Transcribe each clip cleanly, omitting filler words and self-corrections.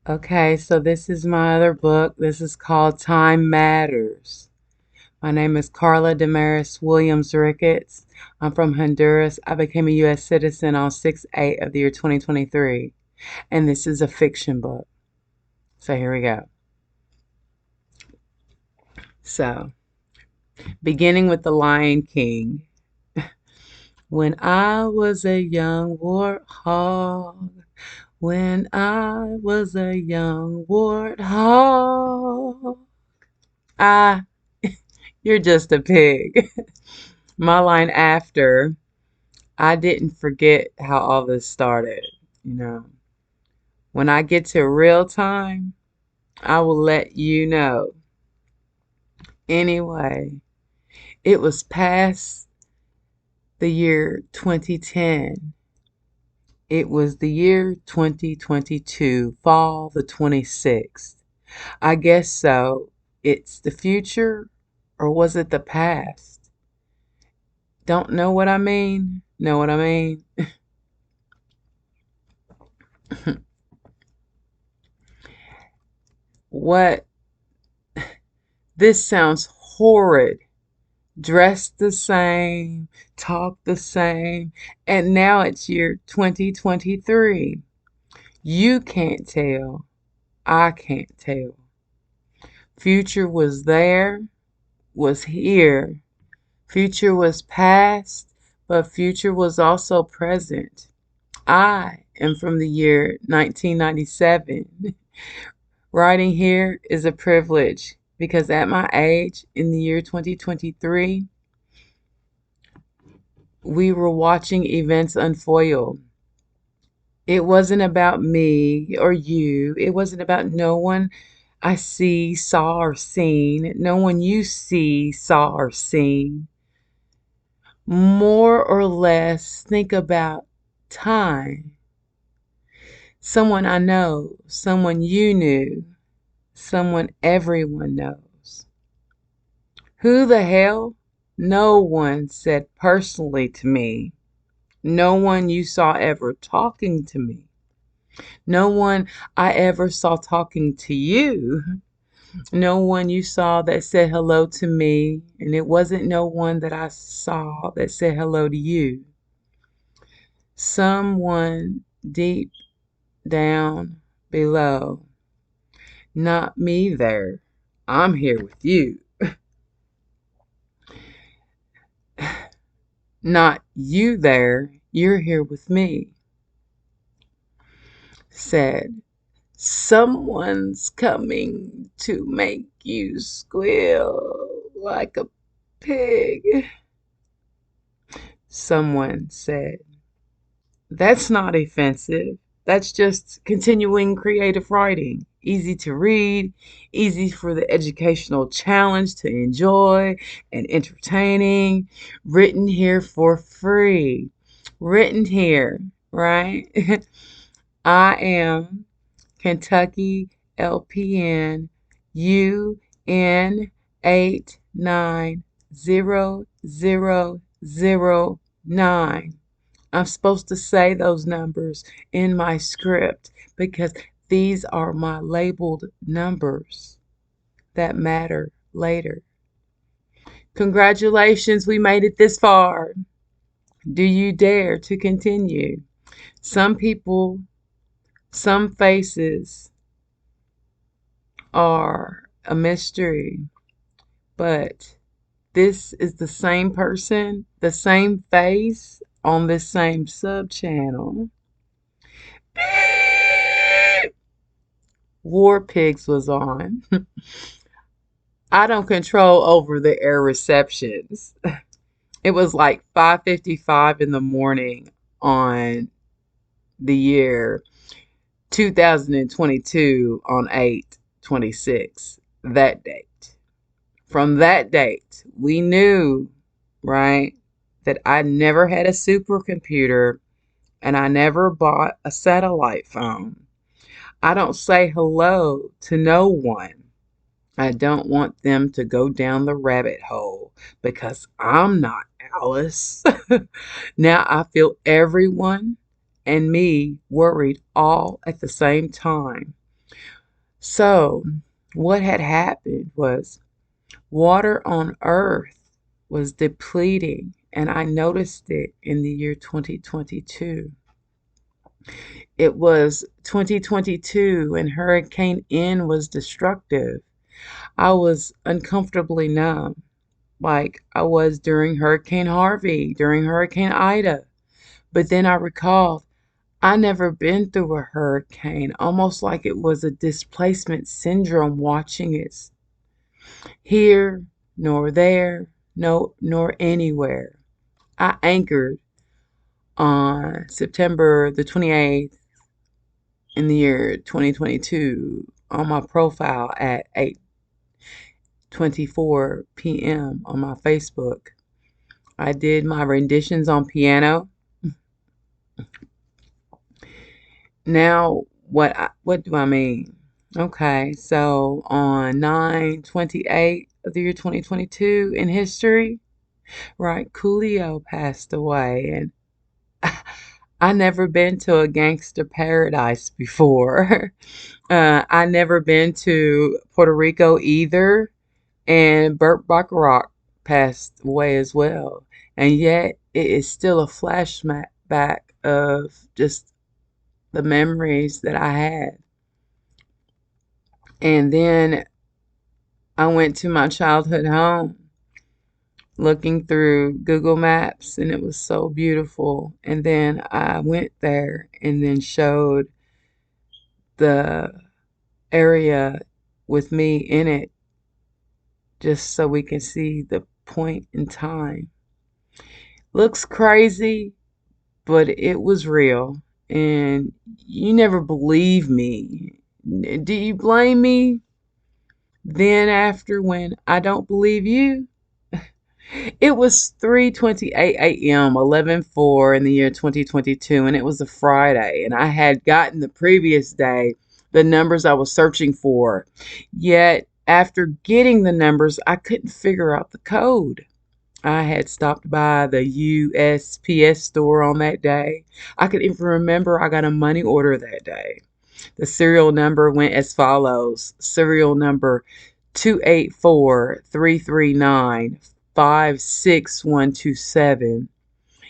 Okay, so this is my other book. This is called Time Matters. My name is Karla Damaris Williams-Ricketts. I'm from Honduras. I became a U.S. citizen on 6/8 of the year 2023. And this is a fiction book. So here we go. So, beginning with The Lion King. When I was a young warthog, when I was a young warthog, I You're just a pig. My line after, I didn't forget how all this started. You know, when I get to real time, I will let you know. Anyway, it was past the year 2010. It was the year 2022, fall the 26th. I guess so. It's the future, or was it the past? Don't know what I mean? Know what I mean? What? This sounds horrid. Dressed the same, talk the same, and now it's year 2023. You can't tell. I can't tell. Future was there, was here. Future was past, but future was also present. I am from the year 1997. Writing here is a privilege because at my age, in the year 2023, we were watching events unfold. It wasn't about me or you. It wasn't about no one I see, saw, or seen. No one you see, saw, or seen. More or less, think about time. Someone I know, someone you knew, someone everyone knows. Who the hell? No one said personally to me. No one you saw ever talking to me. No one I ever saw talking to you. No one you saw that said hello to me. And it wasn't no one that I saw that said hello to you. Someone deep down below. Not me there. I'm here with you. Not you there. You're here with me. Said, someone's coming to make you squeal like a pig. Someone said, that's not offensive. That's just continuing creative writing. Easy to read, easy for the educational challenge to enjoy, and entertaining. Written here for free. Written here, right? I am Kentucky LPN UN 890009. I'm supposed to say those numbers in my script because these are my labeled numbers that matter later. Congratulations, we made it this far. Do you dare to continue? Some people, some faces are a mystery, but this is the same person, the same face on this same sub channel. War Pigs was on. I don't control over the air receptions. It was like 5:55 in the morning on the year 2022 on 8/26, that date. From that date, we knew, right, that I never had a supercomputer and I never bought a satellite phone. I don't say hello to no one. I don't want them to go down the rabbit hole because I'm not Alice. Now I feel everyone and me worried all at the same time. So, what had happened was water on Earth was depleting, and I noticed it in the year 2022. It was 2022, and Hurricane N was destructive. I was uncomfortably numb, like I was during Hurricane Harvey, during Hurricane Ida. But then I recalled I never been through a hurricane, almost like it was a displacement syndrome watching it. Here, nor there, no, nor anywhere. I anchored on September the 28th in the year 2022 on my profile at 8:24 p.m. on my Facebook. I did my renditions on piano. Now, what do I mean? Okay, so on 9/28 of the year 2022 in history, right, Coolio passed away, and I never been to a gangster paradise before. I never been to Puerto Rico either, and Burt Bacharach passed away as well. And yet, it is still a flashback of just the memories that I had. And then I went to my childhood home looking through Google Maps, and it was so beautiful. And then I went there and then showed the area with me in it just so we can see the point in time. Looks crazy, but it was real. And you never believe me. Do you blame me then after when I don't believe you? It was 3:28 a.m., 11/4 in the year 2022, and it was a Friday, and I had gotten the previous day the numbers I was searching for. Yet, after getting the numbers, I couldn't figure out the code. I had stopped by the USPS store on that day. I could even remember I got a money order that day. The serial number went as follows: serial number 284-339-56127.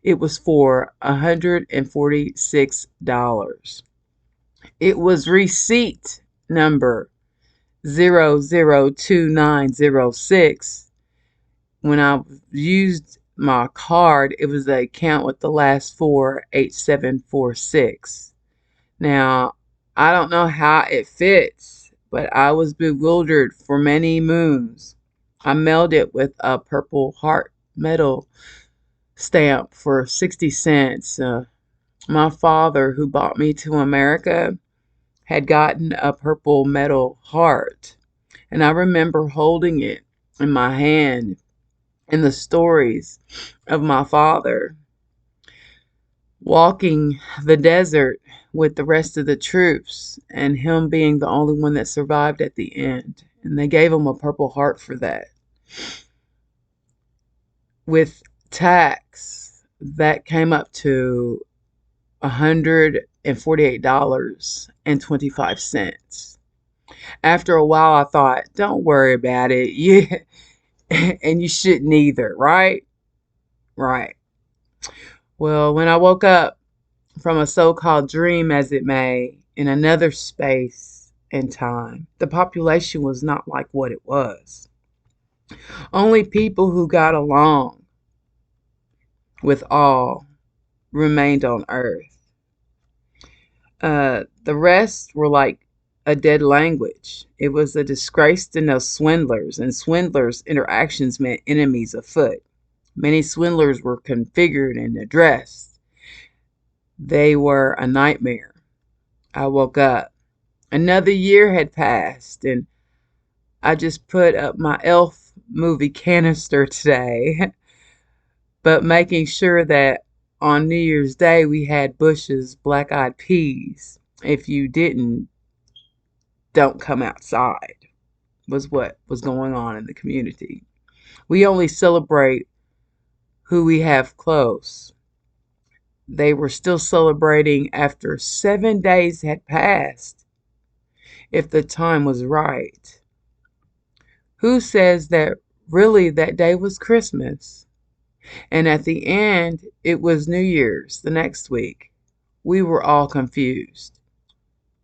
It was for $146. It was receipt number 002906. When I used my card, it was the account with the last four 8746. Now, I don't know how it fits, but I was bewildered for many moons. I mailed it with a Purple Heart metal stamp for 60 cents. My father, who brought me to America, had gotten a purple metal heart, and I remember holding it in my hand in the stories of my father walking the desert with the rest of the troops and him being the only one that survived at the end. And they gave him a purple heart for that. With tax, that came up to $148.25. After a while, I thought, don't worry about it. Yeah, and you shouldn't either, right? Right. Well, when I woke up from a so-called dream, as it may, in another space and time, the population was not like what it was. Only people who got along with all remained on Earth. The rest were like a dead language. It was a disgrace to know swindlers, and swindlers' interactions meant enemies afoot. Many swindlers were configured and addressed. They were a nightmare. I woke up. Another year had passed, and I just put up my Elf movie canister today, but making sure that on New Year's Day we had Bush's Black Eyed Peas. If you didn't, don't come outside, was what was going on in the community. We only celebrate who we have close. They were still celebrating after 7 days had passed. if the time was right? Who says that really that day was Christmas? And at the end, it was New Year's the next week. We were all confused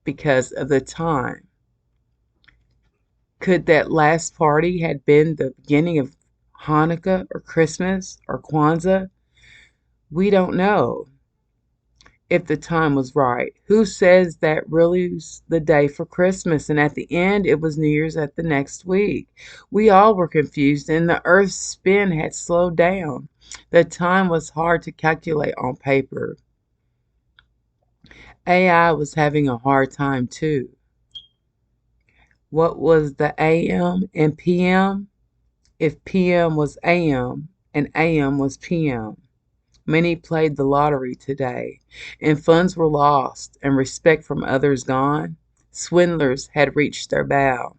because of the time. Could that last party had been the beginning of Hanukkah or Christmas or Kwanzaa? We don't know if the time was right. Who says that really was the day for Christmas and at the end it was New Year's at the next week? We all were confused and the earth's spin had slowed down. The time was hard to calculate on paper. AI was having a hard time too. What was the AM and PM? If PM was AM and AM was PM. Many played the lottery today, and funds were lost and respect from others gone. Swindlers had reached their bow.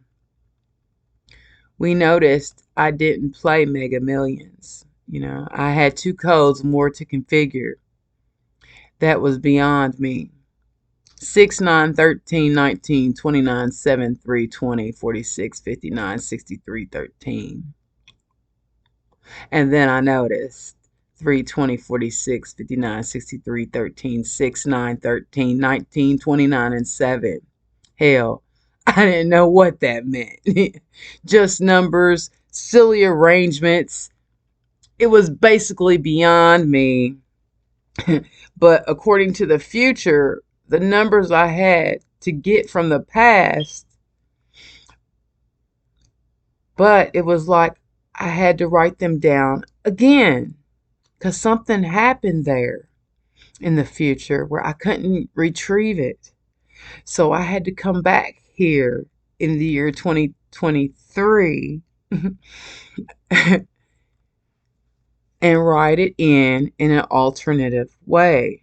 We noticed I didn't play Mega Millions. I had 2 codes more to configure. That was beyond me. 6, 9, 13, 19, 29, 7, 3, 20, 46, 59, 63, 13. And then I noticed 3, 20, 46, 59, 63, 13, 6, 9, 13, 19, 29, and 7. Hell, I didn't know what that meant. Just numbers, silly arrangements. It was basically beyond me. But according to the future, the numbers I had to get from the past, but it was like I had to write them down again because something happened there in the future where I couldn't retrieve it. So I had to come back here in the year 2023 and write it in an alternative way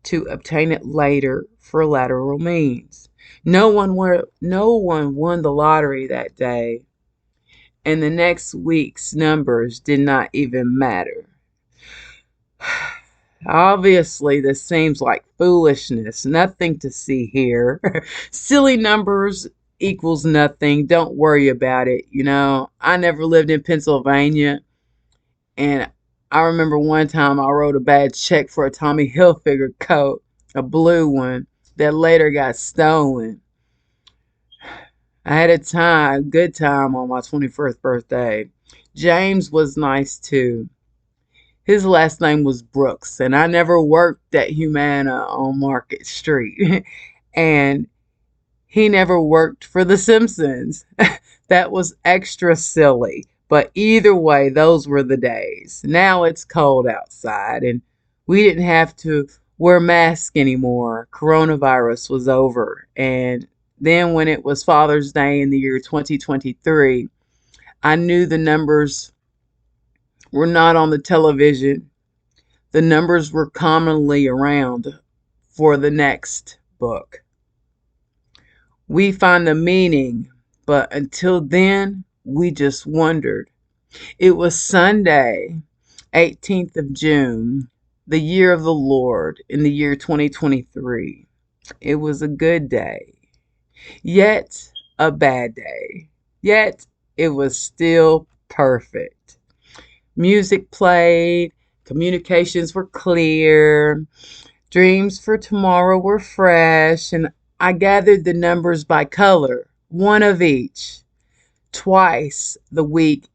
to obtain it later for lateral means. No one won the lottery that day, and the next week's numbers did not even matter. Obviously, this seems like foolishness. Nothing to see here. Silly numbers equals nothing. Don't worry about it. I never lived in Pennsylvania, and I remember one time I wrote a bad check for a Tommy Hilfiger coat, a blue one, that later got stolen. I had a good time on my 21st birthday. James was nice too. His last name was Brooks, and I never worked at Humana on Market Street. And he never worked for The Simpsons. That was extra silly. But either way, those were the days. Now it's cold outside, and we didn't have to wear masks anymore. Coronavirus was over. And then when it was Father's Day in the year 2023, I knew the numbers were not on the television. The numbers were commonly around for the next book. We find the meaning, but until then, we just wondered. It was Sunday, 18th of June, the year of the Lord, in the year 2023. It was a good day, yet a bad day, yet it was still perfect. Music played, communications were clear, dreams for tomorrow were fresh, and I gathered the numbers by color, one of each. Twice the work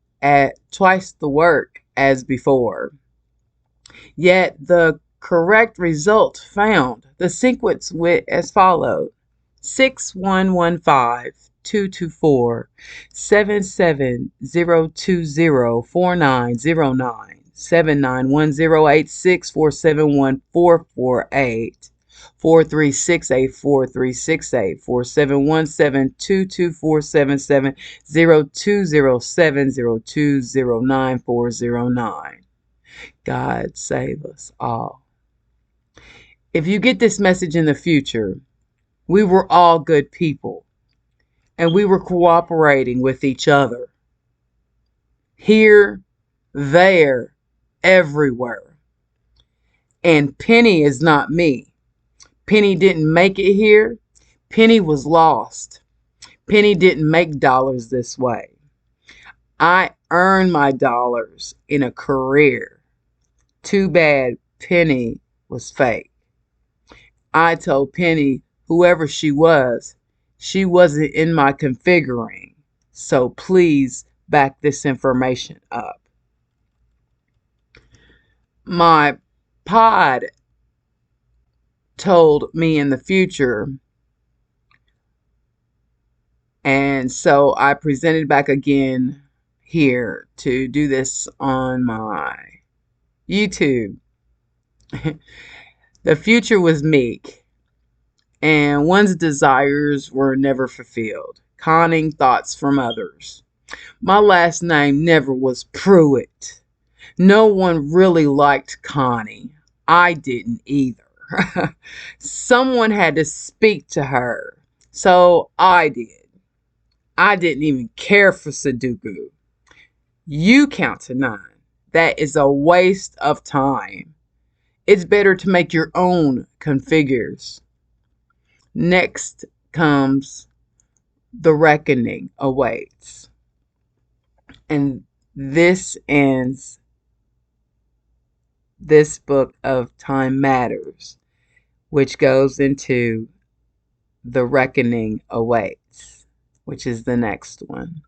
as before. Yet the correct result found. The sequence went as followed: 6115-224-770204909, 791086471448, 4368 4368 4717 22477 0207 God save us all. If you get this message in the future, we were all good people and we were cooperating with each other. Here, there, everywhere. And Penny is not me. Penny didn't make it here. Penny was lost. Penny didn't make dollars this way. I earned my dollars in a career. Too bad Penny was fake. I told Penny, whoever she wasn't in my configuring. So please back this information up. My pod told me in the future, and so I presented back again here to do this on my YouTube. The future was meek, and one's desires were never fulfilled, conning thoughts from others. My last name never was Pruitt. No one really liked Connie. I didn't either. Someone had to speak to her, so I did. I didn't even care for Sudoku. You count to 9. That is a waste of time. It's better to make your own configures. Next comes the reckoning awaits. And this ends this book of Time Matters, which goes into the reckoning awaits, which is the next one.